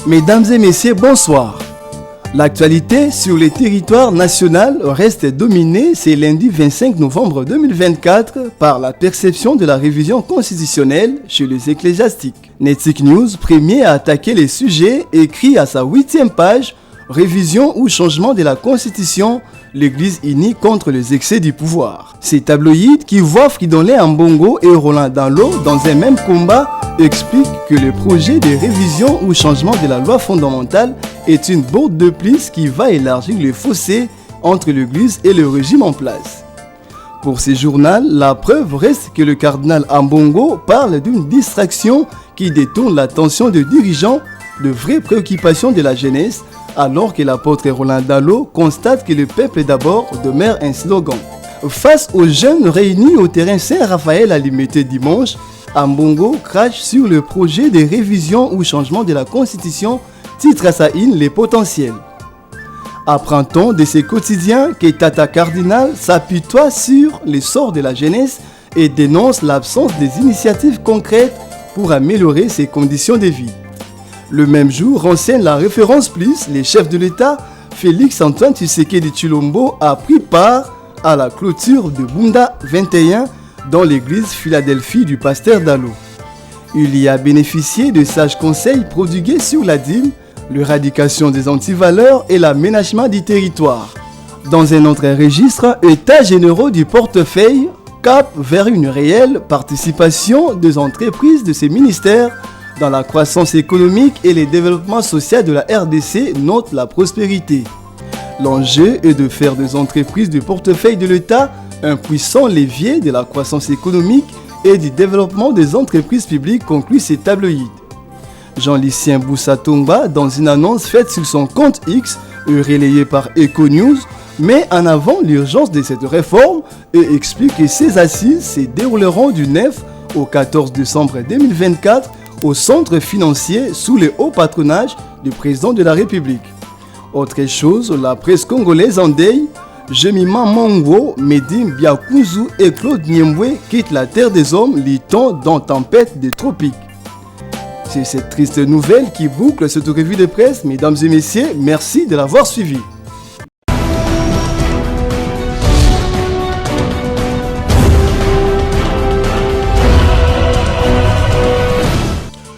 Mesdames et messieurs, bonsoir. L'actualité sur le territoire national reste dominée ce lundi 25 novembre 2024 par la perception de la révision constitutionnelle chez les ecclésiastiques. Netzik News, premier à attaquer les sujets, écrit à sa 8e page « Révision ou changement de la Constitution, l'Église unie contre les excès du pouvoir ». Ces tabloïds qui voient Fridolin Ambongo et Roland Dalo dans un même combat expliquent que le projet de révision ou changement de la loi fondamentale est une bourde de plus qui va élargir le fossé entre l'Église et le régime en place. Pour ce journal, la preuve reste que le cardinal Ambongo parle d'une distraction qui détourne l'attention des dirigeants de vraies préoccupations de la jeunesse, alors que l'apôtre Roland Dalo constate que le peuple d'abord demeure un slogan. Face aux jeunes réunis au terrain Saint-Raphaël à Limité dimanche, Ambongo crache sur le projet de révision ou changement de la Constitution, titre à sa une Les Potentiels. Apprend-on de ses quotidiens que Tata Cardinal s'apitoie sur les sorts de la jeunesse et dénonce l'absence des initiatives concrètes pour améliorer ses conditions de vie. Le même jour, renseigne la référence plus, les chefs de l'État, Félix Antoine Tshisekedi Tshilombo a pris part à la clôture de Bunda 21 dans l'église Philadelphie du pasteur Dalo. Il y a bénéficié de sages conseils prodigués sur la dîme, l'éradication des antivaleurs et l'aménagement du territoire. Dans un autre registre, états généraux du portefeuille, cap vers une réelle participation des entreprises de ces ministères dans la croissance économique et le développement social de la RDC, note la prospérité. L'enjeu est de faire des entreprises du portefeuille de l'État un puissant levier de la croissance économique et du développement des entreprises publiques, conclut ces tabloïds. Jean-Lucien Boussatomba, dans une annonce faite sur son compte X et relayée par Econews, met en avant l'urgence de cette réforme et explique que ces assises se dérouleront du 9 au 14 décembre 2024 au centre financier sous le haut patronage du président de la République. Autre chose, la presse congolaise en deuil, Jemima Mongo, Medim Biakuzu et Claude Niembwe quittent la terre des hommes, lit-on dans Tempête des tropiques. C'est cette triste nouvelle qui boucle cette revue de presse. Mesdames et messieurs, merci de l'avoir suivi.